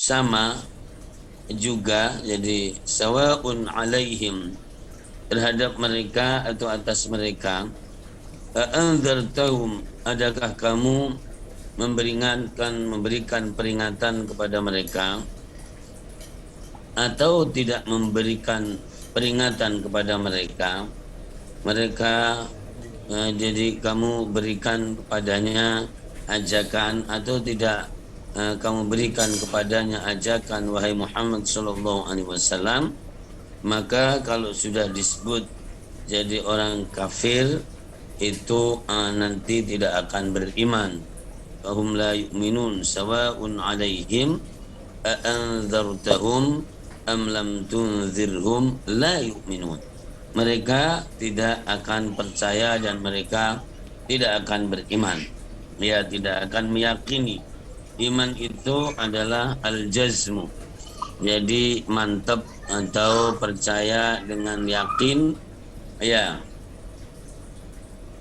sama juga, jadi sawaun alaihim, terhadap mereka atau atas mereka, a'anzartahum, adakah kamu memberikan peringatan kepada mereka, atau tidak memberikan peringatan kepada mereka. Jadi kamu berikan kepadanya ajakan atau tidak, kamu berikan kepadanya ajakan wahai Muhammad sallallahu alaihi wasallam. Maka kalau sudah disebut jadi orang kafir itu nanti tidak akan beriman. Fahum la yu'minun sawa'un 'alaihim a'anzartahum am lam tunzirhum la yu'minun. Mereka tidak akan percaya dan mereka tidak akan beriman. Ya, tidak akan meyakini. Iman itu adalah al-jazmu. Jadi mantap atau percaya dengan yakin. Ya.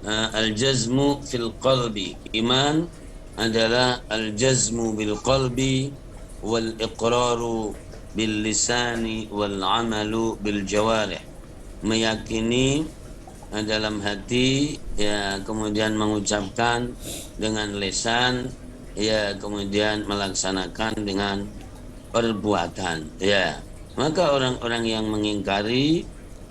Al-jazmu fil qalbi. Iman adalah al-jazmu bil qalbi wal iqraru bil lisani wal amalu bil jawarih. Meyakini dalam hati, ya, kemudian mengucapkan dengan lisan, ya, kemudian melaksanakan dengan perbuatan, ya. Maka orang-orang yang mengingkari,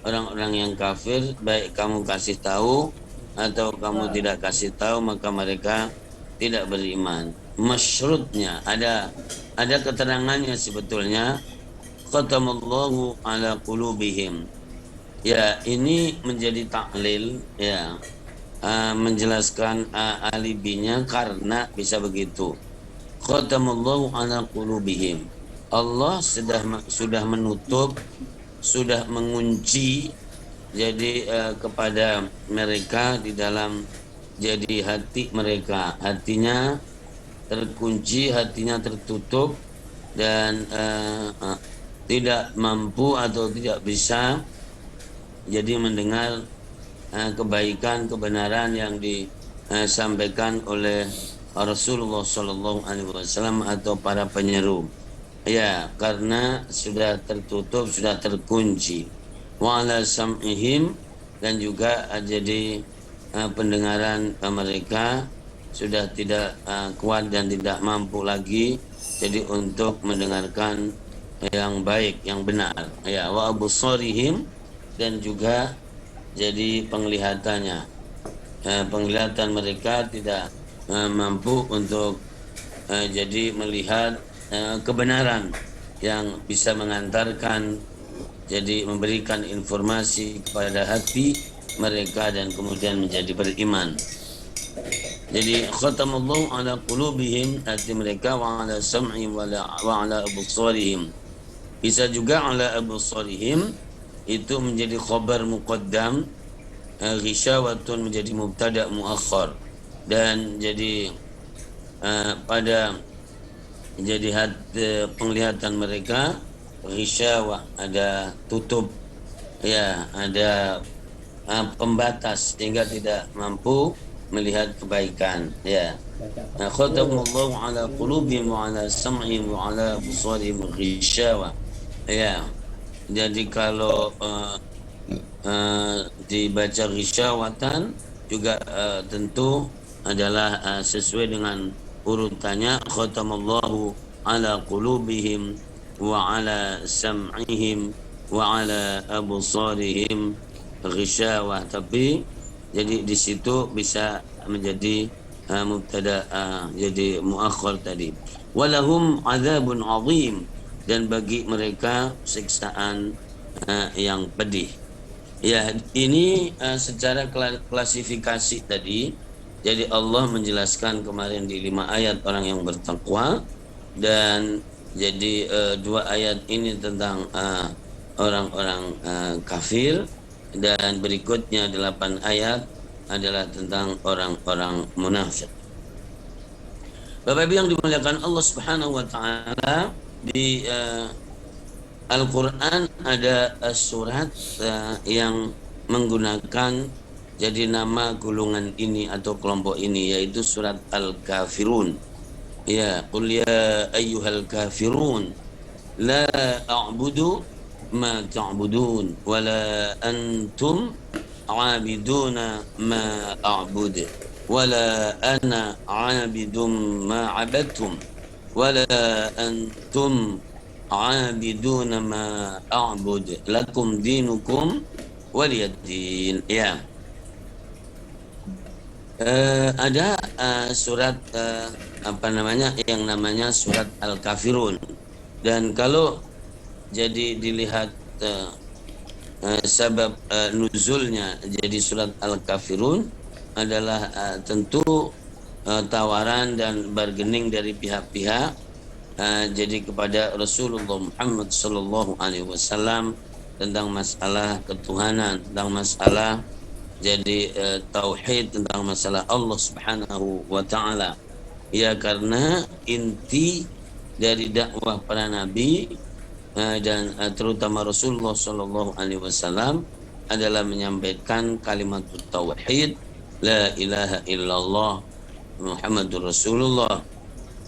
orang-orang yang kafir, baik kamu kasih tahu atau kamu tidak kasih tahu, maka mereka tidak beriman. Masyrutnya ada keterangannya sebetulnya, khatamallahu ala qulubihim. Ya, ini menjadi taklil, ya, menjelaskan alibinya karena bisa begitu. Khatamallahu ala qulubihim. Allah sudah menutup, sudah mengunci, jadi kepada mereka di dalam, jadi hati mereka, hatinya terkunci, hatinya tertutup dan tidak mampu atau tidak bisa jadi mendengar kebaikan, kebenaran yang disampaikan oleh Rasulullah Sallallahu Alaihi Wasallam atau para penyeru. Ya, karena sudah tertutup, sudah terkunci. Wa ala sam'ihim, dan juga jadi pendengaran mereka sudah tidak kuat dan tidak mampu lagi jadi untuk mendengarkan yang baik, yang benar. Ya, wa absarihim, dan juga jadi penglihatannya, penglihatan mereka tidak mampu untuk jadi melihat kebenaran yang bisa mengantarkan, jadi memberikan informasi kepada hati mereka dan kemudian menjadi beriman. Jadi khatamallahu ala qulubihim, hati mereka, wa ala sam'ihim wa ala absarihim. Bisa juga ala absarihim itu menjadi khabar muqaddam, ghisyawatun menjadi mubtada muakhar, dan jadi pada jadi penglihatan mereka ghisyawah, ada tutup, ya, ada pembatas sehingga tidak mampu melihat kebaikan, ya. Khatamallahu ala qulubihim wa ala sam'ihim wa ala absarihim ghisyawah, ya. Jadi kalau dibaca ghisyawatan juga tentu adalah sesuai dengan urutannya, khatamallahu ala qulubihim wa ala sam'ihim wa ala absarihim ghisyawah. Tapi jadi di situ bisa menjadi mubtada, jadi muakhir tadi. Walahum adzabun azim, dan bagi mereka siksaan yang pedih. Ya, ini secara klasifikasi tadi. Jadi Allah menjelaskan kemarin di 5 ayat orang yang bertakwa, dan jadi 2 ayat ini tentang orang-orang kafir, dan berikutnya 8 ayat adalah tentang orang-orang munafik. Bapak Ibu yang dimuliakan Allah Subhanahu wa taala, di Al-Quran ada surat yang menggunakan jadi nama golongan ini atau kelompok ini, yaitu surat Al-Kafirun. Ya, qul ya ayyuhal kafirun la a'budu ma ta'budun wa la antum 'abiduna ma a'bud wa la ana 'abidum ma 'abadtum wa la antum 'abiduna ma a'bud lakum dinukum waliyad-din. Ya. Ada surat apa namanya yang namanya surat Al-Kafirun, dan kalau jadi dilihat sebab nuzulnya jadi surat Al-Kafirun adalah tentu tawaran dan bargaining dari pihak-pihak jadi kepada Rasulullah Muhammad sallallahu alaihi wasallam tentang masalah ketuhanan, tentang masalah jadi tauhid, tentang masalah Allah Subhanahu wa taala. Ya, karena inti dari dakwah para nabi dan terutama Rasulullah sallallahu alaihi wasallam adalah menyampaikan kalimat tauhid, la ilaha illallah Muhammadur Rasulullah.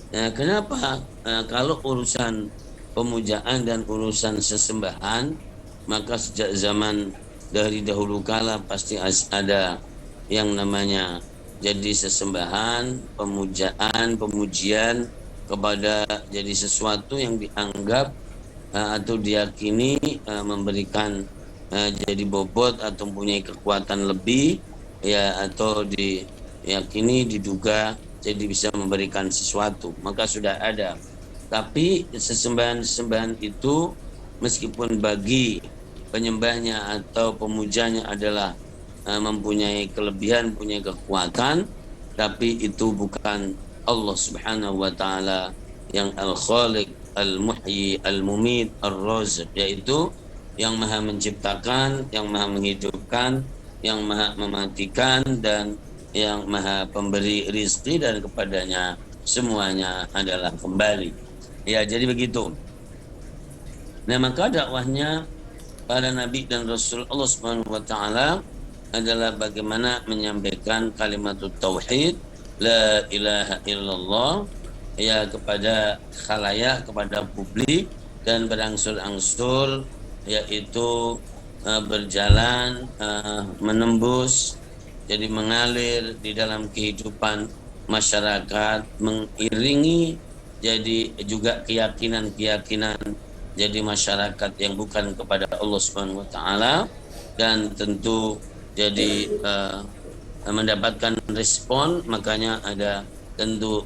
Kenapa kalau urusan pemujaan dan urusan sesembahan, maka sejak zaman dari dahulu kala pasti ada yang namanya jadi sesembahan, pemujaan, pemujian kepada jadi sesuatu yang dianggap atau diyakini memberikan jadi bobot atau mempunyai kekuatan lebih, ya, atau diyakini diduga jadi bisa memberikan sesuatu, maka sudah ada. Tapi sesembahan-sesembahan itu meskipun bagi penyembahnya atau pemujanya adalah mempunyai kelebihan, punya kekuatan, tapi itu bukan Allah Subhanahu wa taala yang Al-Khaliq, Al-Muhyi, Al-Mumit, Ar-Raziq, yaitu yang Maha menciptakan, yang Maha menghidupkan, yang Maha mematikan, dan yang Maha pemberi rizki, dan kepadanya semuanya adalah kembali. Ya, jadi begitu. Nah, maka dakwahnya para nabi dan rasul Allah Subhanahu wa taala adalah bagaimana menyampaikan kalimat tauhid, la ilaha illallah, ya, kepada khalayak, kepada publik, dan berangsur-angsur yaitu berjalan menembus, jadi mengalir di dalam kehidupan masyarakat, mengiringi jadi juga keyakinan-keyakinan jadi masyarakat yang bukan kepada Allah Subhanahu wa taala, dan tentu jadi mendapatkan respon, makanya ada tentu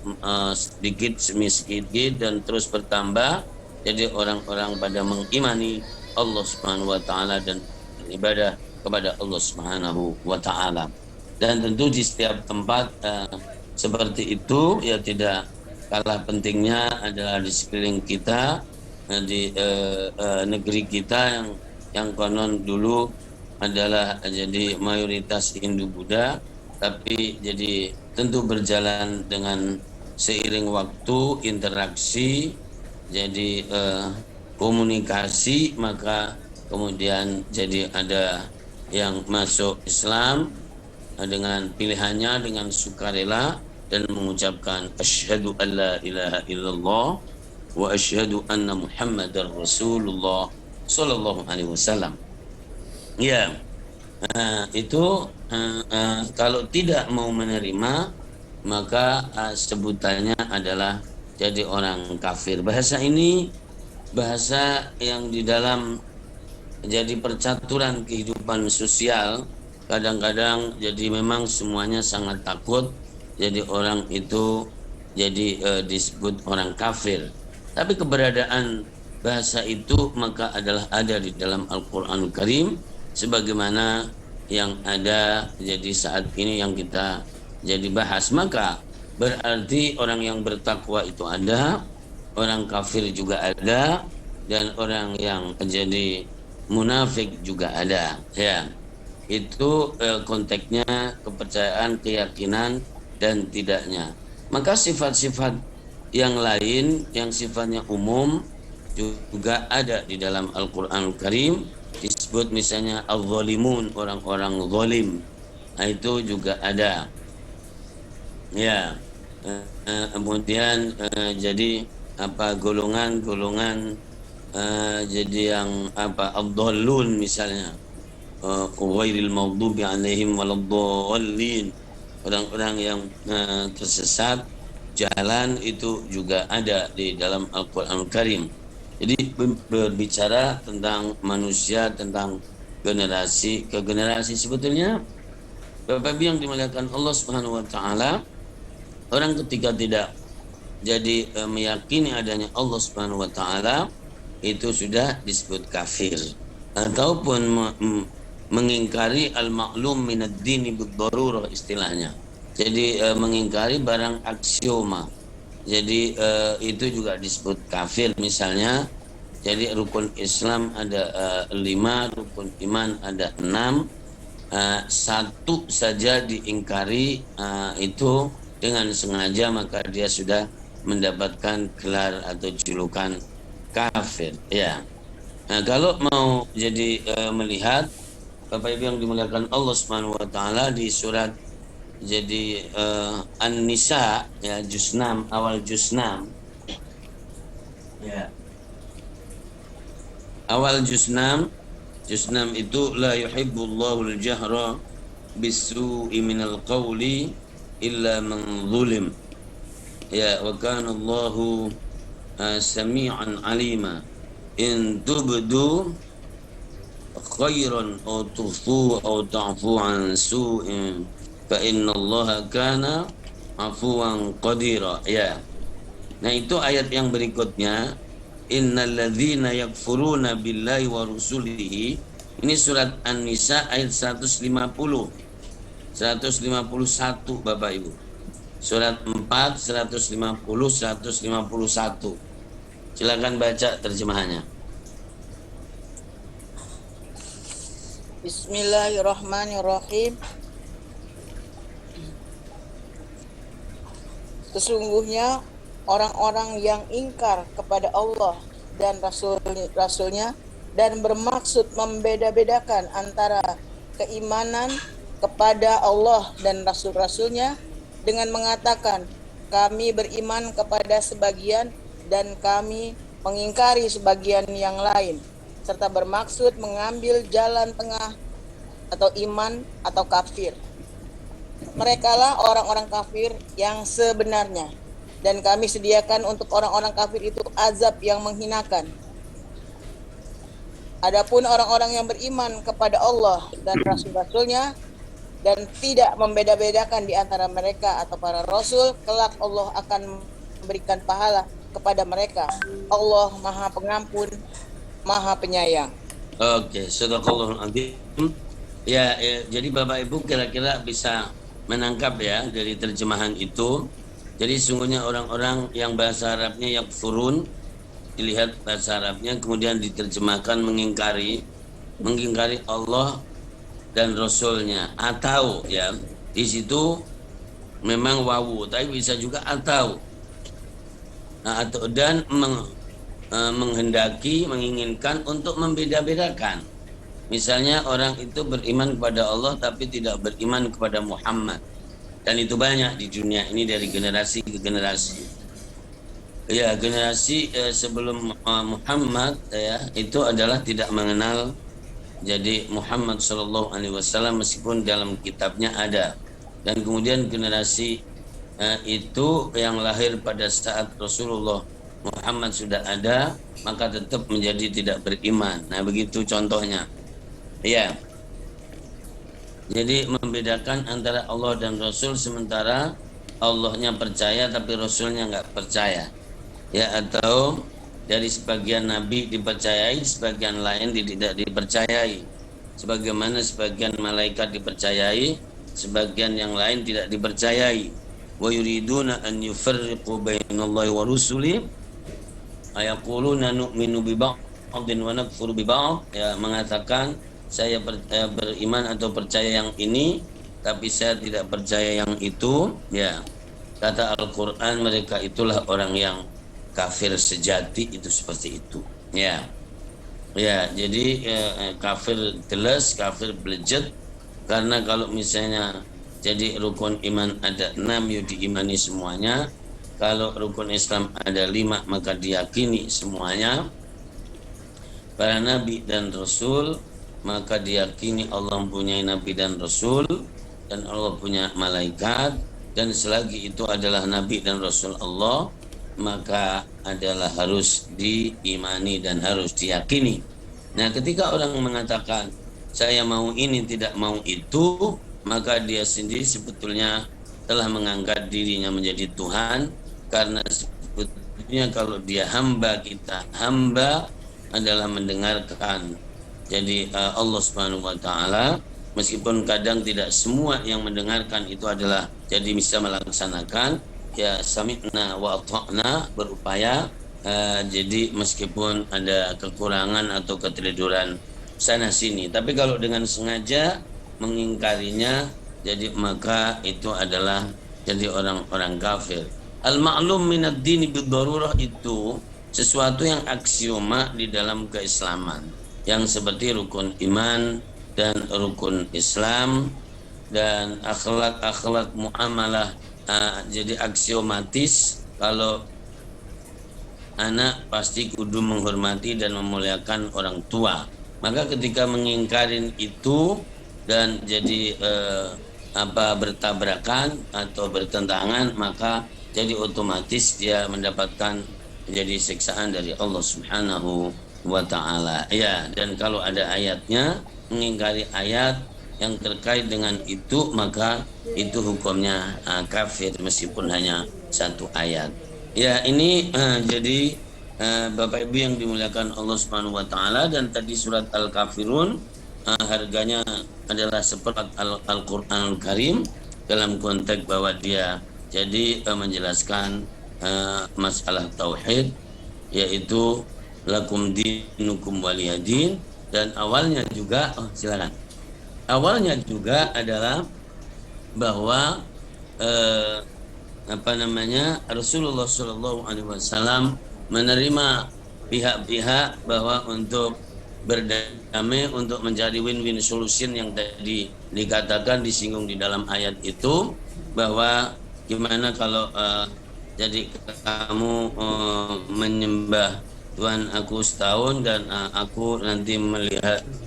sedikit demi sedikit dan terus bertambah, jadi orang-orang pada mengimani Allah Subhanahu wa taala dan ibadah kepada Allah Subhanahu wa taala. Dan tentu di setiap tempat seperti itu, ya, tidak kalah pentingnya adalah di sekeliling kita, di negeri kita yang konon dulu adalah jadi mayoritas Hindu Buddha, tapi jadi tentu berjalan dengan seiring waktu, interaksi, jadi komunikasi, maka kemudian jadi ada yang masuk Islam dengan pilihannya, dengan sukarela, dan mengucapkan asyhadu alla ilaha illallah wa asyhadu anna Muhammadar Rasulullah sallallahu alaihi wasallam. Ya, itu kalau tidak mau menerima, maka sebutannya adalah jadi orang kafir. Bahasa ini bahasa yang di dalam jadi percaturan kehidupan sosial, kadang-kadang jadi memang semuanya sangat takut, jadi orang itu jadi disebut orang kafir. Tapi keberadaan bahasa itu maka adalah ada di dalam Al-Quranul Karim, sebagaimana yang ada jadi saat ini yang kita jadi bahas. Maka berarti orang yang bertakwa itu ada, orang kafir juga ada, dan orang yang jadi munafik juga ada. Ya, itu konteksnya kepercayaan, keyakinan, dan tidaknya. Maka sifat-sifat yang lain yang sifatnya umum juga ada di dalam Al-Quran Karim, disebut misalnya al-zalimun, orang-orang zalim, itu juga ada. Ya, Kemudian jadi apa golongan-golongan jadi yang apa ad-dhallun misalnya, ghairil maghdubi alaihim waladdallin, orang-orang yang tersesat jalan, itu juga ada di dalam Al-Qur'an Karim. Jadi berbicara tentang manusia, tentang generasi ke generasi. Sebetulnya Bapak Ibu yang dimuliakan Allah Subhanahu wa taala, orang ketika tidak jadi meyakini adanya Allah Subhanahu wa taala, itu sudah disebut kafir, ataupun mengingkari al-ma'lum minad dini bid-darurah istilahnya. Jadi mengingkari barang aksioma. Jadi itu juga disebut kafir. Misalnya, jadi rukun Islam ada 5, rukun iman ada 6, satu saja diingkari itu dengan sengaja, maka dia sudah mendapatkan gelar atau julukan kafir. Ya. Nah, kalau mau jadi melihat Bapak Ibu yang dimuliakan Allah Subhanahu wa taala, di surat jadi An-Nisa ya, juz 6, awal juz 6. Ya. Awal juz 6, juz 6 itu la yuhibbullahu al-jahra bis-su'i minal qawli illa man zulim. Ya, wa kana Allahu sami'an alima in tubdu khairan aw tukhfu aw ta'fu an su'in fa innallaha kana afuwan qadira. Ya. Nah, itu ayat yang berikutnya, innalladzina yakfuruna billahi wa rusulihi. Ini surat An-Nisa ayat 150, 151 Bapak Ibu. Surat 4, 150, 151. Silakan baca terjemahannya. Bismillahirrahmanirrahim. Sesungguhnya orang-orang yang ingkar kepada Allah dan Rasulnya dan bermaksud membeda-bedakan antara keimanan kepada Allah dan Rasul-Rasulnya dengan mengatakan, kami beriman kepada sebagian dan kami mengingkari sebagian yang lain, serta bermaksud mengambil jalan tengah atau iman atau kafir. Merekalah orang-orang kafir yang sebenarnya, dan kami sediakan untuk orang-orang kafir itu azab yang menghinakan. Adapun orang-orang yang beriman kepada Allah dan Rasul-Rasulnya dan tidak membeda-bedakan di antara mereka atau para Rasul, kelak Allah akan memberikan pahala kepada mereka. Allah Maha Pengampun, Maha Penyayang. Oke, sadaqallahul adzim. Ya, jadi Bapak Ibu kira-kira bisa menangkap ya dari terjemahan itu. Jadi sungguhnya orang-orang yang bahasa Arabnya yakfurun, dilihat bahasa Arabnya kemudian diterjemahkan mengingkari Allah dan Rasulnya, atau ya di situ memang wawu, tapi bisa juga atau. Nah, atau dan menghendaki, menginginkan untuk membeda-bedakan. Misalnya orang itu beriman kepada Allah tapi tidak beriman kepada Muhammad. Dan itu banyak di dunia ini dari generasi ke generasi. Ya, generasi sebelum Muhammad ya itu adalah tidak mengenal jadi Muhammad sallallahu alaihi wasallam meskipun dalam kitabnya ada. Dan kemudian generasi itu yang lahir pada saat Rasulullah Muhammad sudah ada, maka tetap menjadi tidak beriman. Nah, begitu contohnya. Ya. Jadi membedakan antara Allah dan Rasul, sementara Allahnya percaya tapi Rasulnya nggak percaya. Ya, atau dari sebagian nabi dipercayai, sebagian lain tidak dipercayai. Sebagaimana sebagian malaikat dipercayai, sebagian yang lain tidak dipercayai. Wa yuriduna an yufarriqu bainallahi wa rusuli ayaquluna nu'minu bi ba'din wa nakfuru bi ba'd. Ya, mengatakan saya beriman atau percaya yang ini tapi saya tidak percaya yang itu. Ya, kata Al-Quran, mereka itulah orang yang kafir sejati, itu seperti itu. Ya, ya, jadi kafir jelas, kafir belejet. Karena kalau misalnya Jadi rukun iman ada 6 yang diimani semuanya. Kalau rukun Islam ada 5 maka diyakini semuanya. Para nabi dan rasul maka diyakini Allah mempunyai nabi dan rasul, dan Allah punya malaikat, dan selagi itu adalah nabi dan rasul Allah maka adalah harus diimani dan harus diyakini. Nah, ketika orang mengatakan saya mau ini tidak mau itu, maka dia sendiri sebetulnya telah mengangkat dirinya menjadi Tuhan, karena sebetulnya kalau dia hamba, kita hamba adalah mendengarkan. Jadi Allah Subhanahu wa taala, meskipun kadang tidak semua yang mendengarkan itu adalah jadi bisa melaksanakan, ya sami'na wa ata'na, berupaya. Jadi meskipun ada kekurangan atau keteledoran sana sini, tapi kalau dengan sengaja mengingkarinya, jadi maka itu adalah jadi orang-orang kafir. Al-ma'lum minad dini bid-darurah itu sesuatu yang aksioma di dalam keislaman, yang seperti rukun iman dan rukun Islam dan akhlak muamalah. Jadi aksiomatis kalau anak pasti kudu menghormati dan memuliakan orang tua. Maka ketika mengingkarin itu dan jadi bertabrakan atau bertentangan, maka jadi otomatis dia mendapatkan menjadi siksaan dari Allah Subhanahu wa taala. Ya, dan kalau ada ayatnya, mengingkari ayat yang terkait dengan itu, maka itu hukumnya kafir meskipun hanya satu ayat. Ya, ini jadi Bapak Ibu yang dimuliakan Allah Subhanahu wa taala, dan tadi surat Al-Kafirun harganya adalah seperempat Al-Qur'anul Karim dalam konteks bahwa dia jadi menjelaskan masalah tauhid, yaitu lakum dinukum waliyadin, dan awalnya juga silakan. Awalnya juga adalah bahwa Rasulullah Shallallahu Alaihi Wasallam menerima pihak-pihak bahwa untuk berdamai, untuk mencari win-win solution yang tadi dikatakan, disinggung di dalam ayat itu, bahwa gimana kalau jadi kamu menyembah Tuhan aku setahun dan aku nanti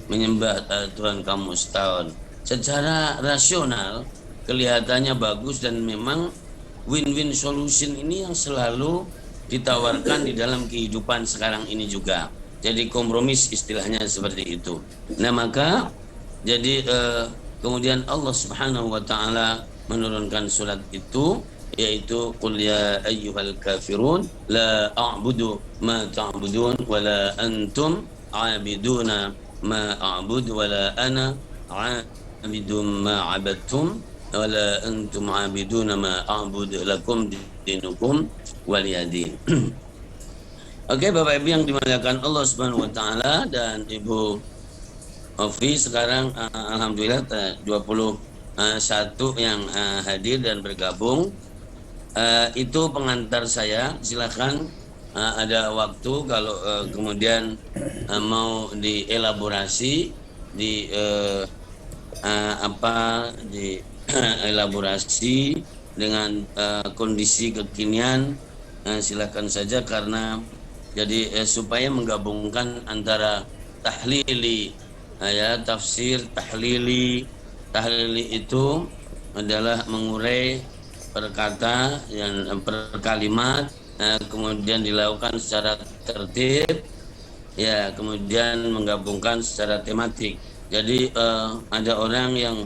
menyembah Tuhan kamu setahun. Secara rasional kelihatannya bagus, dan memang win-win solution ini yang selalu ditawarkan di dalam kehidupan sekarang ini juga. Jadi kompromis istilahnya seperti itu. Nah, maka jadi kemudian Allah Subhanahu wa taala menurunkan surat itu, yaitu qul ya ayyuhal kafirun la a'budu ma ta'budun wa la antum 'abiduna ma a'budu wa la ana 'abidun ma 'abadtum wala antum 'abiduna ma a'budu lakum dinukum waliyadin. Oke, Bapak Ibu yang dimuliakan Allah Subhanahu wa taala dan Ibu Ovi, sekarang alhamdulillah 21 yang hadir dan bergabung. Itu pengantar saya. Silakan ada waktu kalau kemudian mau dielaborasi elaborasi dengan kondisi kekinian, silakan saja, karena jadi supaya menggabungkan antara tahlili, tafsir tahlili itu adalah mengurai per kata dan per kalimat, kemudian dilakukan secara tertib, ya, kemudian menggabungkan secara tematik. Jadi ada orang yang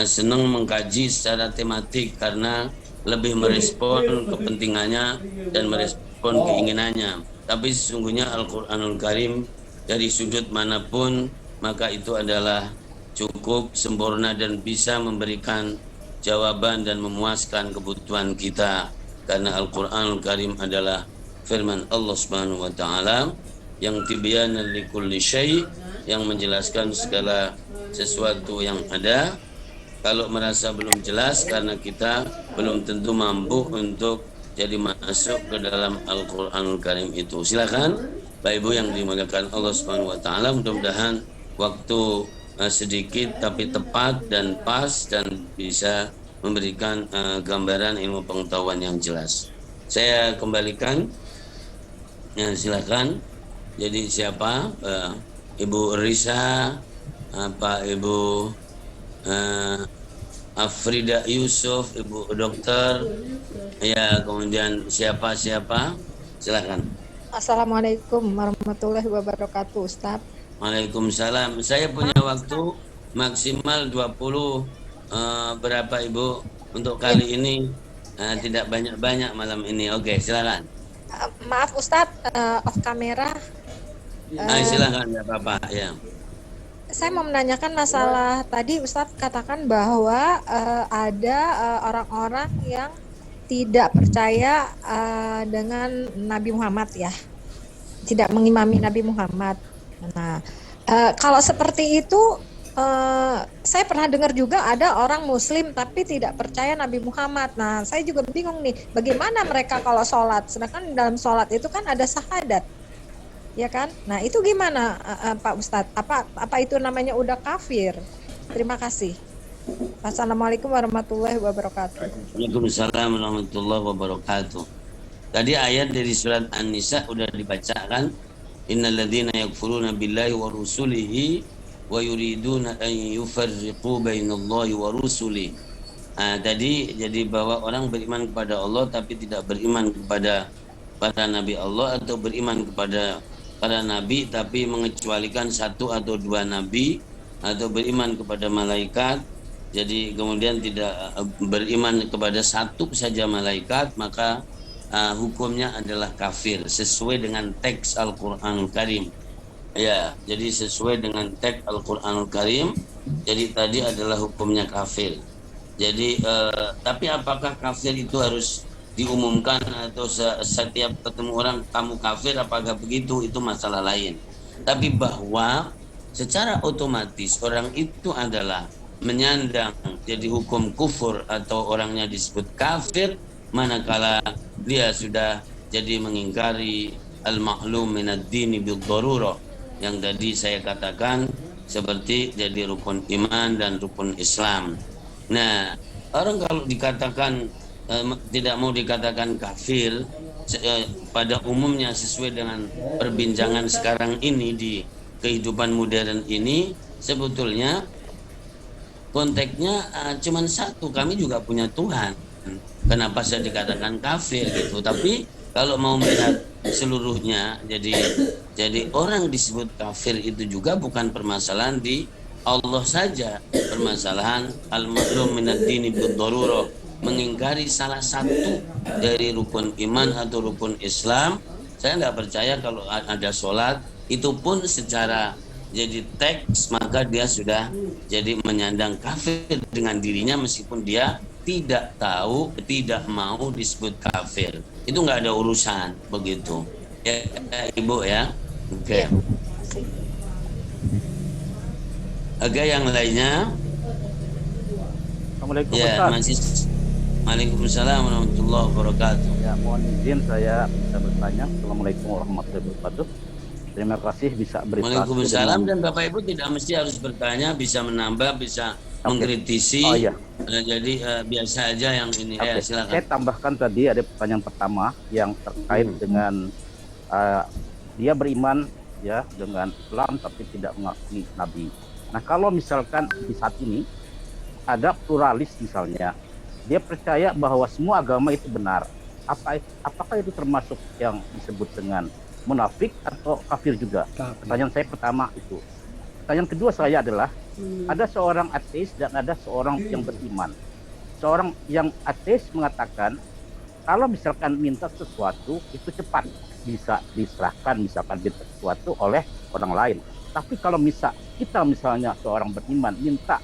senang mengkaji secara tematik karena lebih merespon kepentingannya dan merespon keinginannya. Tapi sesungguhnya Al-Qur'anul Karim dari sudut manapun maka itu adalah cukup sempurna dan bisa memberikan jawaban dan memuaskan kebutuhan kita, karena Al-Qur'anul Karim adalah firman Allah Subhanahu wa taala yang tibyanan likulli syai', yang menjelaskan segala sesuatu yang ada. Kalau merasa belum jelas karena kita belum tentu mampu untuk jadi masuk ke dalam Al-Qur'anul Karim itu. Silakan Bapak Ibu yang dimuliakan Allah Subhanahu wa taala, mudah-mudahan waktu sedikit tapi tepat dan pas dan bisa memberikan gambaran ilmu pengetahuan yang jelas. Saya kembalikan, ya, silakan. Jadi siapa? Ibu Risa, Pak Ibu Afrida Yusuf, Ibu Dokter, ya, kemudian siapa? Silakan. Assalamualaikum warahmatullahi wabarakatuh, Ustaz. Waalaikumsalam. Saya punya waktu maksimal 20 berapa Ibu untuk kali ini, tidak banyak-banyak malam ini. Oke, silakan. Maaf Ustaz, off kamera. Silakan, ya apa-apa ya. Saya mau menanyakan masalah tadi Ustaz katakan bahwa ada orang-orang yang tidak percaya dengan Nabi Muhammad, ya, tidak mengimami Nabi Muhammad. Nah, kalau seperti itu, saya pernah dengar juga ada orang Muslim tapi tidak percaya Nabi Muhammad. Nah, saya juga bingung nih, bagaimana mereka kalau sholat? Sedangkan dalam sholat itu kan ada syahadat, ya kan? Nah, itu gimana, Pak Ustadz? Apa itu namanya udah kafir? Terima kasih. Assalamualaikum warahmatullahi wabarakatuh. Waalaikumsalam warahmatullahi wabarakatuh. Tadi ayat dari surat An-Nisa udah dibacakan. Innalladzina yakfuruna billahi wa rusulihi wa yuriduna an yufarriqu bainallahi wa rusulihi. Tadi jadi bahwa orang beriman kepada Allah tapi tidak beriman kepada para nabi Allah, atau beriman kepada para nabi tapi mengecualikan satu atau dua nabi, atau beriman kepada malaikat jadi kemudian tidak beriman kepada satu saja malaikat, maka hukumnya adalah kafir sesuai dengan teks Al-Qur'anul Karim. Ya, jadi sesuai dengan teks Al-Qur'anul Karim, jadi tadi adalah hukumnya kafir. Jadi tapi apakah kafir itu harus diumumkan atau setiap ketemu orang kamu kafir, apakah begitu? Itu masalah lain. Tapi bahwa secara otomatis orang itu adalah menyandang jadi hukum kufur atau orangnya disebut kafir manakala dia sudah jadi mengingkari al-ma'lum minad dini bil darurah, yang tadi saya katakan seperti jadi rukun iman dan rukun Islam. Nah, orang kalau dikatakan tidak mau dikatakan kafir pada umumnya sesuai dengan perbincangan sekarang ini di kehidupan modern ini, sebetulnya konteksnya cuma satu, kami juga punya Tuhan. Kenapa saya dikatakan kafir gitu? Tapi kalau mau melihat seluruhnya, jadi orang disebut kafir itu juga bukan permasalahan di Allah saja, permasalahan al-ma'lum minad dini bid darurah, mengingkari salah satu dari rukun iman atau rukun Islam. Saya tidak percaya kalau ada sholat itu pun secara jadi teks, maka dia sudah jadi menyandang kafir dengan dirinya meskipun dia tidak tahu, tidak mau disebut kafir. Itu nggak ada urusan begitu. Ya, Ibu ya. Oke. Oke, yang lainnya. Assalamualaikum Ya, Ustaz. masih. Waalaikumsalam warahmatullahi wabarakatuh. Ya, mohon izin saya bisa bertanya. Assalamualaikum warahmatullahi wabarakatuh. Terima kasih bisa berinteraksi. Waalaikumsalam. Dan Bapak Ibu tidak mesti harus bertanya, bisa menambah, bisa mengkritisi. Oh iya. Jadi biasa aja yang ini. Ya, silakan. Saya tambahkan tadi ada pertanyaan pertama yang terkait dengan dia beriman ya dengan Islam tapi tidak mengakui Nabi. Nah, kalau misalkan di saat ini ada pluralis misalnya, dia percaya bahwa semua agama itu benar. Apakah itu termasuk yang disebut dengan munafik atau kafir juga? Pertanyaan saya pertama itu. Pertanyaan kedua saya adalah ada seorang ateis dan ada seorang yang beriman. Seorang yang ateis mengatakan kalau misalkan minta sesuatu itu cepat bisa diserahkan, misalkan minta sesuatu oleh orang lain. Tapi kalau kita misalnya seorang beriman minta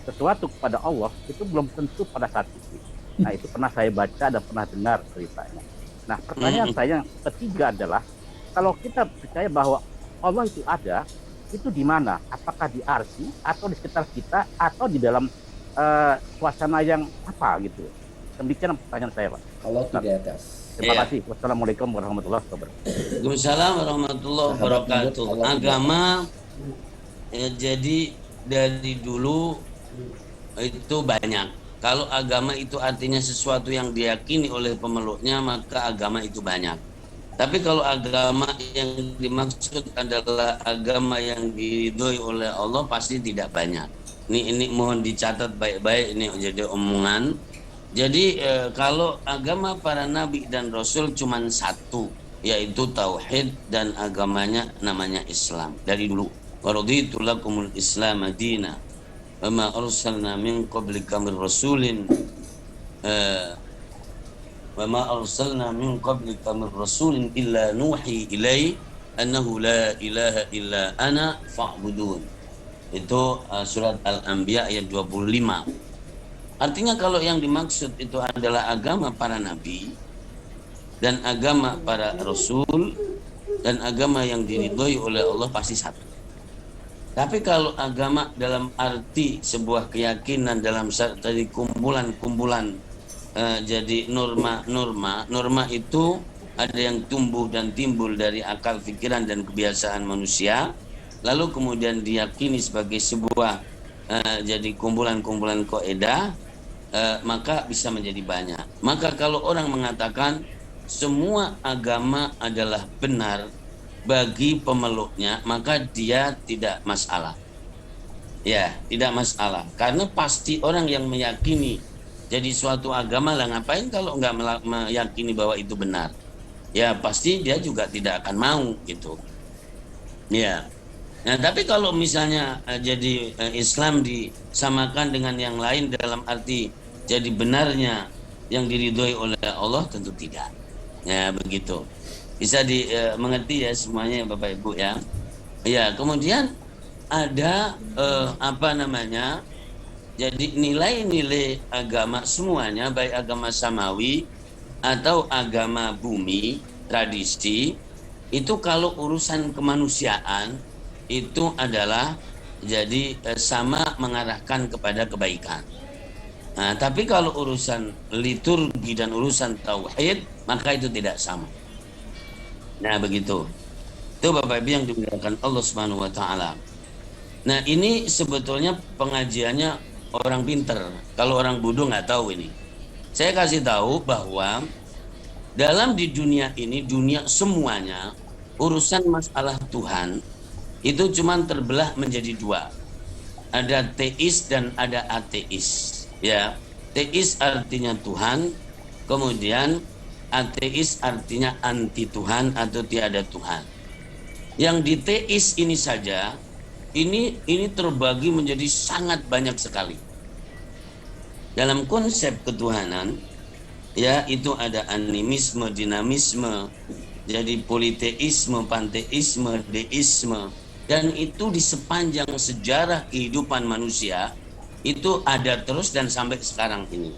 sesuatu kepada Allah, itu belum tentu pada saat itu. Nah, itu pernah saya baca dan pernah dengar ceritanya. Nah, pertanyaan saya yang ketiga adalah kalau kita percaya bahwa Allah itu ada, itu di mana? Apakah di arsy atau di sekitar kita atau di dalam suasana yang apa gitu? Demikian pertanyaan saya, Pak. Allah itu di atas. Terima kasih. Wassalamualaikum warahmatullahi wabarakatuh. Waalaikumsalam warahmatullahi wabarakatuh. Agama jadi dari dulu itu banyak. Kalau agama itu artinya sesuatu yang diyakini oleh pemeluknya, maka agama itu banyak. Tapi kalau agama yang dimaksud adalah agama yang diridhoi oleh Allah, pasti tidak banyak. Ini mohon dicatat baik-baik, ini jadi omongan. Jadi kalau agama para nabi dan rasul cuma satu, yaitu tauhid, dan agamanya namanya Islam dari dulu. Waraditu lakumul Islam madina wa ma arsalna min qablika min rasulin wa ma arsalna min qablika min rasulin illa nuhi ilai annahu la ilaha illa ana fa'budun. Itu surat Al-Anbiya ayat 25. Artinya kalau yang dimaksud itu adalah agama para nabi dan agama para rasul dan agama yang diridhoi oleh Allah, pasti satu. Tapi kalau agama dalam arti sebuah keyakinan dalam tadi kumpulan-kumpulan jadi norma itu ada yang tumbuh dan timbul dari akal pikiran dan kebiasaan manusia, lalu kemudian diyakini sebagai sebuah jadi kumpulan-kumpulan kaidah, maka bisa menjadi banyak. Maka kalau orang mengatakan semua agama adalah benar bagi pemeluknya, maka dia tidak masalah. Ya, tidak masalah. Karena pasti orang yang meyakini jadi suatu agama lah, ngapain kalau nggak meyakini bahwa itu benar? Ya, pasti dia juga tidak akan mau gitu. Ya. Nah, tapi kalau misalnya jadi Islam disamakan dengan yang lain dalam arti jadi benarnya yang diridhoi oleh Allah, tentu tidak. Ya, begitu. Bisa dimengerti ya semuanya, Bapak Ibu ya. Ya, kemudian ada jadi nilai-nilai agama semuanya, baik agama samawi atau agama bumi, tradisi, itu kalau urusan kemanusiaan itu adalah jadi sama mengarahkan kepada kebaikan. Nah, tapi kalau urusan liturgi dan urusan tauhid, maka itu tidak sama. Nah, begitu. Itu Bapak Ibu yang dimuliakan Allah Subhanahu wa taala. Nah, ini sebetulnya pengajiannya orang pinter. Kalau orang bodoh nggak tahu ini. Saya kasih tahu bahwa dalam di dunia ini, dunia semuanya, urusan masalah Tuhan itu cuma terbelah menjadi dua. Ada teis dan ada ateis. Ya, teis artinya Tuhan, kemudian ateis artinya anti Tuhan atau tiada Tuhan. Yang di teis ini saja, ini terbagi menjadi sangat banyak sekali. Dalam konsep ketuhanan, ya, itu ada animisme, dinamisme, jadi politeisme, panteisme, deisme, dan itu di sepanjang sejarah kehidupan manusia itu ada terus dan sampai sekarang ini.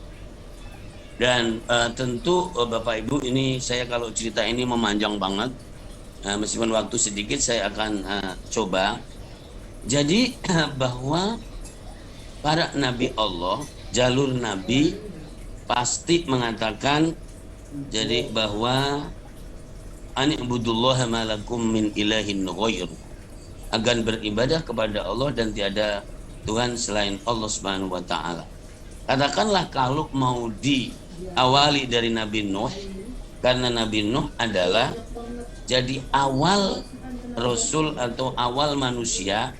Dan tentu Bapak Ibu, ini saya kalau cerita ini memanjang banget, meskipun waktu sedikit saya akan coba. Jadi bahwa para nabi Allah, jalur nabi pasti mengatakan jadi bahwa ani'budullaha ma lakum min ilahin ghair, agar beribadah kepada Allah dan tiada Tuhan selain Allah Subhanahu wa taala. Katakanlah kalau mau diawali dari Nabi Nuh, karena Nabi Nuh adalah jadi awal rasul atau awal manusia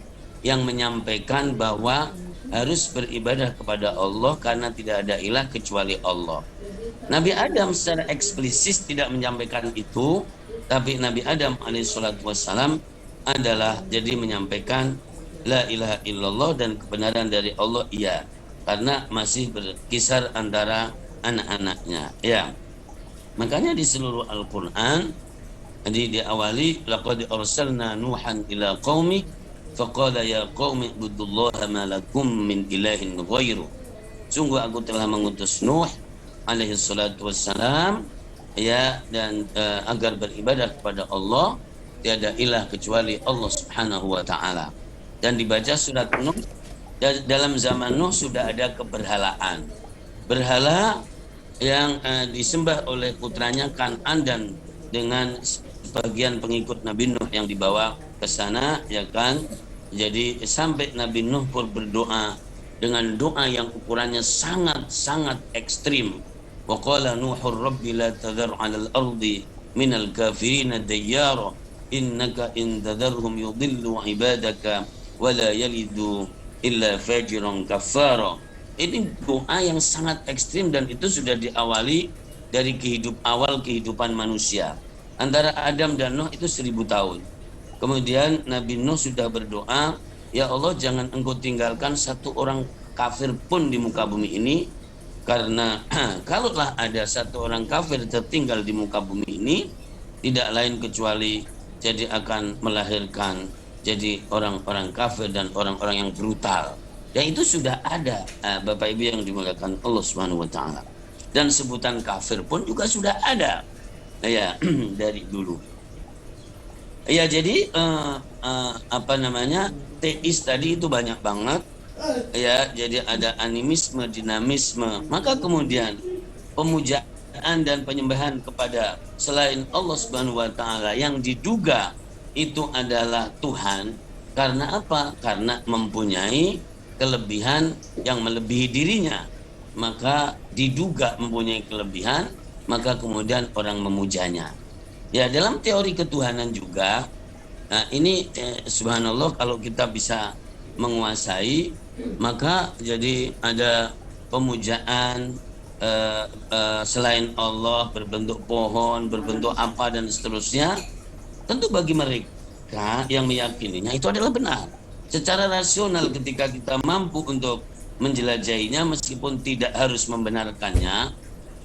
yang menyampaikan bahwa harus beribadah kepada Allah karena tidak ada ilah kecuali Allah. Nabi Adam secara eksplisit tidak menyampaikan itu, tapi Nabi Adam alaihissalatu wassalam adalah jadi menyampaikan la ilaha illallah dan kebenaran dari Allah, iya, karena masih berkisar antara anak-anaknya, ya. Makanya di seluruh Al-Quran diawali laqad arsalna nuhan ila qaumi faqala ya qaumi ibudullaha ma lakum min ilahin ghairu. Sungguh aku telah mengutus Nuh alaihi salatu wassalam, ya, dan agar beribadah kepada Allah, tiada ilah kecuali Allah Subhanahu wa taala. Dan dibaca surat Nuh, dalam zaman Nuh sudah ada keberhalaan. Berhala yang disembah oleh putranya Kan'an dan dengan sebagian pengikut Nabi Nuh yang dibawa ke sana, ya kan. Jadi sampai Nabi Nuh pun berdoa dengan doa yang ukurannya sangat-sangat ekstrim. Wa qala Nuhur rabbi la tadhar 'alal ardi minal kafirin dayyara innaka in tadharhum yudillu 'ibadaka wa la yalidu illa fajiran kafara. Ini doa yang sangat ekstrim dan itu sudah diawali dari awal kehidupan manusia. Antara Adam dan Nuh itu 1000 tahun. Kemudian Nabi Nuh sudah berdoa, ya Allah jangan engkau tinggalkan satu orang kafir pun di muka bumi ini, karena kalaulah ada satu orang kafir tertinggal di muka bumi ini, tidak lain kecuali jadi akan melahirkan jadi orang-orang kafir dan orang-orang yang brutal. Dan itu sudah ada, Bapak Ibu yang dimuliakan Allah Subhanahu wa taala. Dan sebutan kafir pun juga sudah ada. Ya, dari dulu. Ya, jadi teis tadi itu banyak banget. Ya, jadi ada animisme, dinamisme. Maka kemudian pemujaan dan penyembahan kepada selain Allah Subhanahu wa taala yang diduga itu adalah Tuhan. Karena apa? Karena mempunyai kelebihan yang melebihi dirinya, maka diduga mempunyai kelebihan, maka kemudian orang memujanya. Ya, dalam teori ketuhanan juga, nah ini subhanallah kalau kita bisa menguasai, maka jadi ada pemujaan selain Allah berbentuk pohon, berbentuk apa dan seterusnya. Tentu bagi mereka yang meyakininya itu adalah benar. Secara rasional ketika kita mampu untuk menjelajahinya meskipun tidak harus membenarkannya.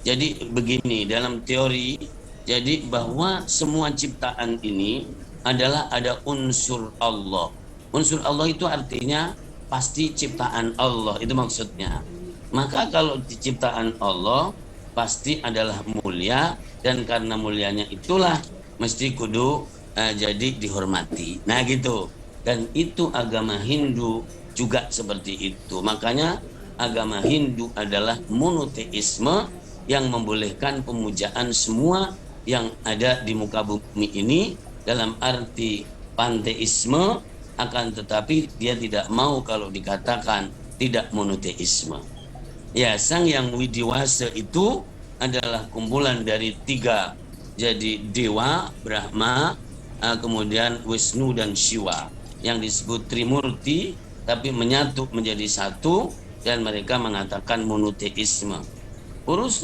Jadi begini dalam teori, jadi bahwa semua ciptaan ini adalah ada unsur Allah. Unsur Allah itu artinya pasti ciptaan Allah, itu maksudnya. Maka kalau ciptaan Allah pasti adalah mulia, dan karena mulianya itulah mesti kudu jadi dihormati. Nah gitu. Dan itu agama Hindu juga seperti itu. Makanya agama Hindu adalah monoteisme yang membolehkan pemujaan semua yang ada di muka bumi ini, dalam arti panteisme, akan tetapi dia tidak mau kalau dikatakan tidak monoteisme. Ya, Sang Yang Widiwasa itu adalah kumpulan dari 3, jadi Dewa, Brahma, kemudian Wisnu dan Shiva, yang disebut Trimurti, tapi menyatu menjadi satu, dan mereka mengatakan monoteisme.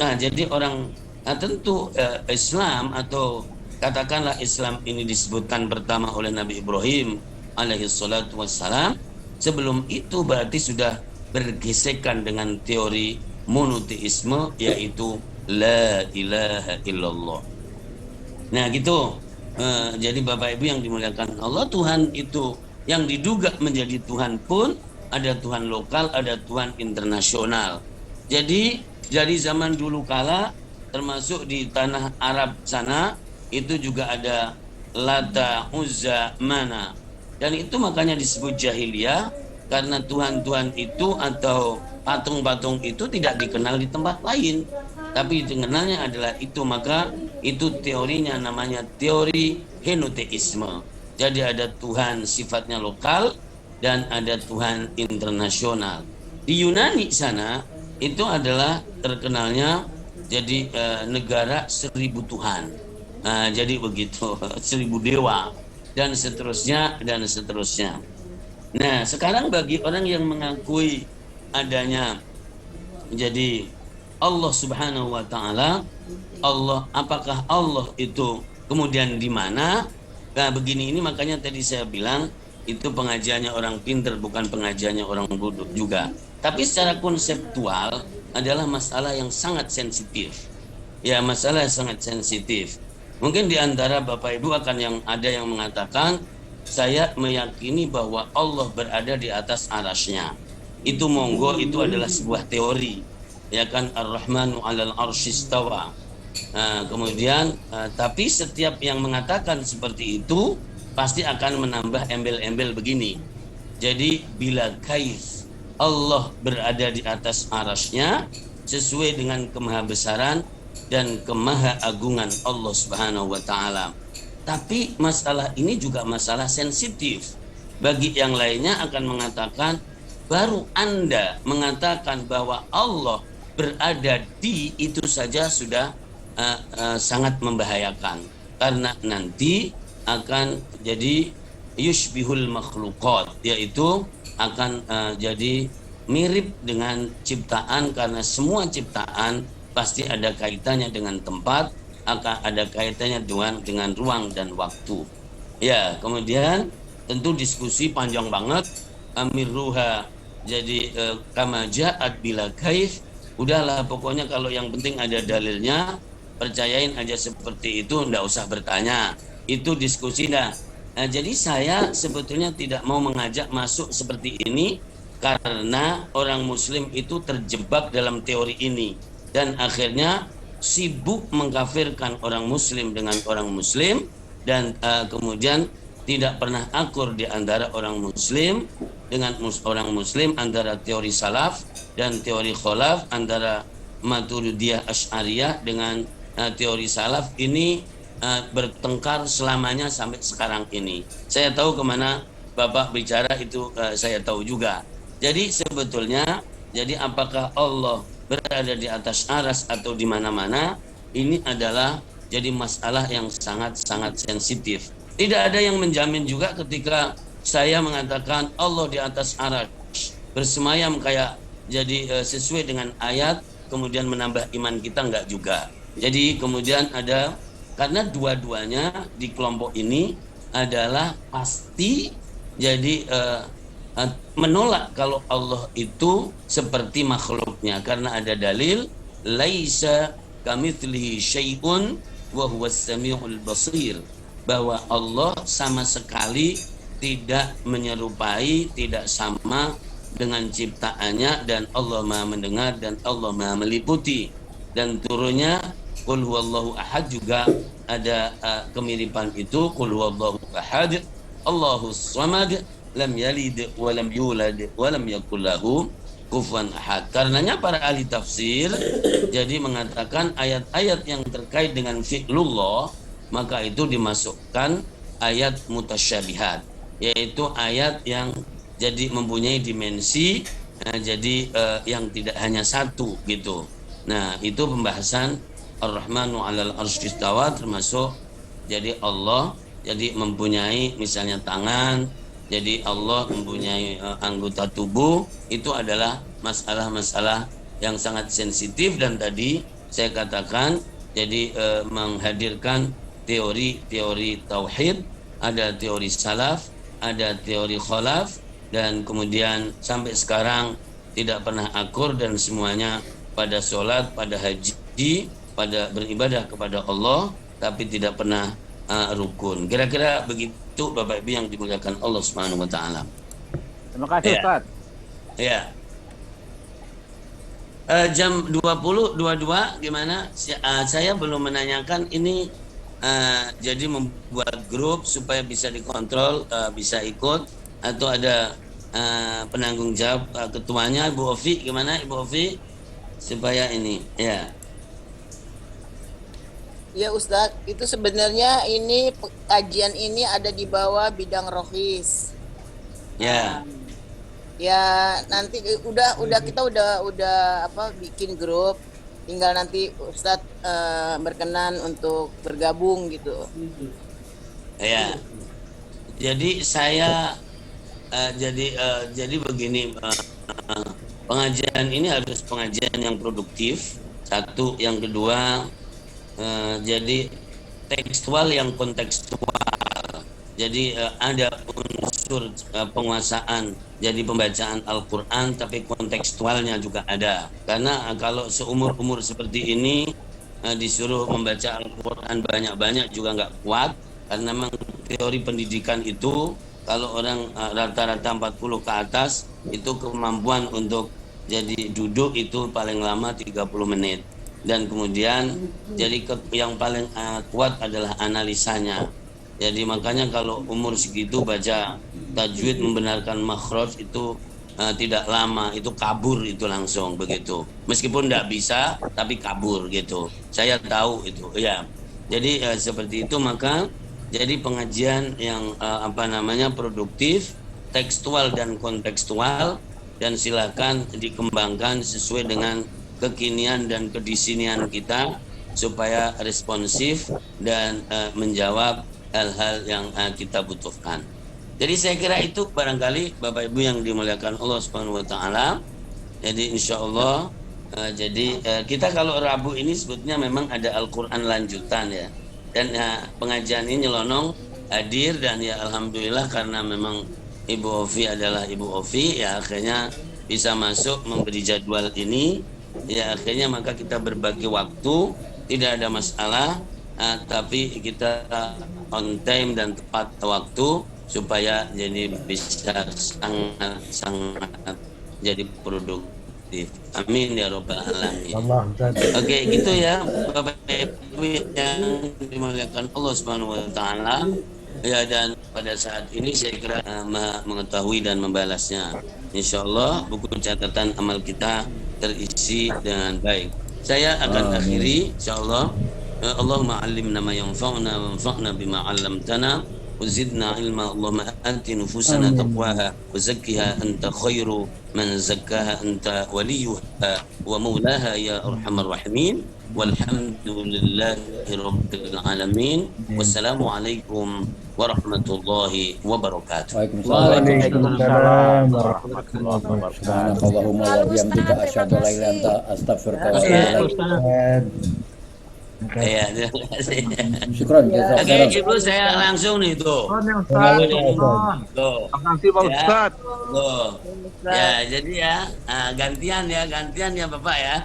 Jadi orang tentu Islam, atau katakanlah Islam ini disebutkan pertama oleh Nabi Ibrahim alaihi salatu wassalam. Sebelum itu berarti sudah bergesekan dengan teori monoteisme, yaitu la ilaha illallah. Nah gitu. Jadi Bapak Ibu yang dimuliakan Allah, Tuhan itu yang diduga menjadi Tuhan pun ada Tuhan lokal, ada Tuhan internasional. Jadi dari zaman dulu kala, termasuk di tanah Arab sana, itu juga ada Lata, Uzza, Mana. Dan itu makanya disebut jahiliyah, karena Tuhan-Tuhan itu atau patung-patung itu tidak dikenal di tempat lain, tapi dikenalnya adalah itu. Maka itu teorinya namanya teori henoteisme. Jadi ada Tuhan sifatnya lokal dan ada Tuhan internasional. Di Yunani sana itu adalah terkenalnya jadi negara 1000 Tuhan. Jadi begitu, 1000 dewa dan seterusnya dan seterusnya. Nah, sekarang bagi orang yang mengakui adanya jadi Allah Subhanahu wa taala, Allah, apakah Allah itu kemudian di mana? Nah, begini, ini makanya tadi saya bilang itu pengajiannya orang pinter, bukan pengajiannya orang bodoh juga. Tapi secara konseptual adalah masalah yang sangat sensitif. Ya, masalah yang sangat sensitif. Mungkin di antara Bapak Ibu akan ada yang mengatakan, saya meyakini bahwa Allah berada di atas arasnya. Itu monggo, itu adalah sebuah teori. Ya kan, Ar-Rahmanu 'alal arsyistawa. Kemudian tapi setiap yang mengatakan seperti itu pasti akan menambah embel-embel begini. Jadi bila kaif Allah berada di atas arasnya sesuai dengan kemahabesaran dan kemahaagungan Allah Subhanahu wa taala. Tapi masalah ini juga masalah sensitif. Bagi yang lainnya akan mengatakan baru Anda mengatakan bahwa Allah berada di, itu saja sudah sangat membahayakan, karena nanti akan jadi yushbihul makhluqat, yaitu akan jadi mirip dengan ciptaan, karena semua ciptaan pasti ada kaitannya dengan tempat, akan ada kaitannya dengan ruang dan waktu. Ya, kemudian tentu diskusi panjang banget. Amiruha jadi kama ja'at bila kaif. Udahlah, pokoknya kalau yang penting ada dalilnya, percayain aja seperti itu, enggak usah bertanya. Itu diskusi dah. Nah, jadi saya sebetulnya tidak mau mengajak masuk seperti ini, karena orang muslim itu terjebak dalam teori ini dan akhirnya sibuk mengkafirkan orang muslim dengan orang muslim, dan kemudian tidak pernah akur di antara orang muslim dengan orang muslim, antara teori salaf dan teori kholaf, antara Maturidiyah Asy'ariyah dengan teori salaf. Ini bertengkar selamanya sampai sekarang ini. Saya tahu kemana Bapak bicara itu, saya tahu juga. Jadi sebetulnya, jadi apakah Allah berada di atas aras atau di mana-mana, ini adalah jadi masalah yang sangat-sangat sensitif. Tidak ada yang menjamin juga ketika saya mengatakan Allah di atas aras, bersemayam kayak jadi sesuai dengan ayat, kemudian menambah iman kita, enggak juga. Jadi kemudian ada, karena dua-duanya di kelompok ini adalah pasti jadi menolak kalau Allah itu seperti makhluknya, karena ada dalil laisa kamitslihi syai'un wa huwas samiul basir, bahwa Allah sama sekali tidak menyerupai, tidak sama dengan ciptaannya, dan Allah Maha mendengar dan Allah Maha meliputi. Dan turunnya qul huwallahu ahad juga ada kemiripan itu, qul huwallahu ahad Allahus samad lam yalid wa lam yulad wa lam yakul lahu kufuwan ahad. Karenanya para ahli tafsir jadi mengatakan ayat-ayat yang terkait dengan fi'lullah, maka itu dimasukkan ayat mutasyabihat, yaitu ayat yang jadi mempunyai dimensi, jadi yang tidak hanya satu gitu. Nah, itu pembahasan Ar-Rahmanu 'alal 'arsy istawa, termasuk jadi Allah jadi mempunyai misalnya tangan, jadi Allah mempunyai anggota tubuh. Itu adalah masalah-masalah yang sangat sensitif, dan tadi saya katakan jadi menghadirkan teori-teori tauhid, ada teori salaf, ada teori kholaf, dan kemudian sampai sekarang tidak pernah akur, dan semuanya pada sholat, pada haji, pada beribadah kepada Allah, tapi tidak pernah rukun. Kira-kira begitu Bapak Ibu yang dimuliakan Allah Subhanahu wa taala. Terima kasih Ustaz. Ya. Jam 20.22 gimana? Saya belum menanyakan ini, jadi membuat grup supaya bisa dikontrol, bisa ikut, atau ada penanggung jawab ketuanya Ibu Ovi, gimana Ibu Ovi supaya ini ya. Ya Ustadz, itu sebenarnya ini kajian ini ada di bawah bidang rohis. Ya. Ya nanti kita udah bikin grup, tinggal nanti Ustadz berkenan untuk bergabung gitu. Ya. Jadi saya jadi begini, pengajian ini harus pengajian yang produktif. Satu, yang kedua jadi tekstual yang kontekstual. Jadi ada unsur penguasaan, jadi pembacaan Al-Quran, tapi kontekstualnya juga ada. Karena kalau seumur-umur seperti ini disuruh membaca Al-Quran banyak-banyak juga nggak kuat, karena memang teori pendidikan itu kalau orang rata-rata 40 ke atas itu kemampuan untuk jadi duduk itu paling lama 30 menit. Dan kemudian jadi yang paling kuat adalah analisanya. Jadi makanya kalau umur segitu baca tajwid, membenarkan makhraj itu tidak lama, itu kabur itu langsung begitu. Meskipun tidak bisa tapi kabur gitu. Saya tahu itu ya. Jadi seperti itu, maka jadi pengajian yang produktif, tekstual dan kontekstual, dan silakan dikembangkan sesuai dengan kekinian dan kedisinian kita supaya responsif dan menjawab hal-hal yang kita butuhkan. Jadi saya kira itu barangkali Bapak Ibu yang dimuliakan Allah Subhanahu wa taala. Jadi insyaallah kita kalau Rabu ini sebetulnya memang ada Al-Qur'an lanjutan ya. Dan pengajian ini nyelonong hadir dan ya alhamdulillah karena memang Ibu Ovi adalah Ibu Ovi ya akhirnya bisa masuk memberi jadwal ini. Ya akhirnya maka kita berbagi waktu, tidak ada masalah, tapi kita on time dan tepat waktu supaya jadi bisa sangat jadi produktif. Amin ya robbal alamin. Oke, gitu ya Bapak Ibu yang dimuliakan Allah Subhanahu wa taala. Ya, dan pada saat ini saya kira mengetahui dan membalasnya. Insyaallah buku catatan amal kita terisi dengan baik. Saya akan akhiri insyaallah. Allahumma 'allimna ma yanfa'una wanfa'na bima 'allamtana wazidna ilma. Allahumma ati nufusana taqwaha wa zakkiha anta khairu man zakkaha anta waliyuha wa maulaha ya arhamar rahimin. Walhamdulillahi rabbil alamin. Wassalamualaikum warahmatullahi wabarakatuh. Waalaikumsalam warahmatullahi wabarakatuh. Subhanakallahumma wa bihamdika asyhadu an la ilaha illa anta astaghfiruka wa atubu ilaik. Ya, terima kasih. Syukran jazakallahu. Oke, Ibu saya langsung nih tuh. Tuh. Pak Ustaz. Tuh. Ya, jadi ya gantian ya Bapak ya.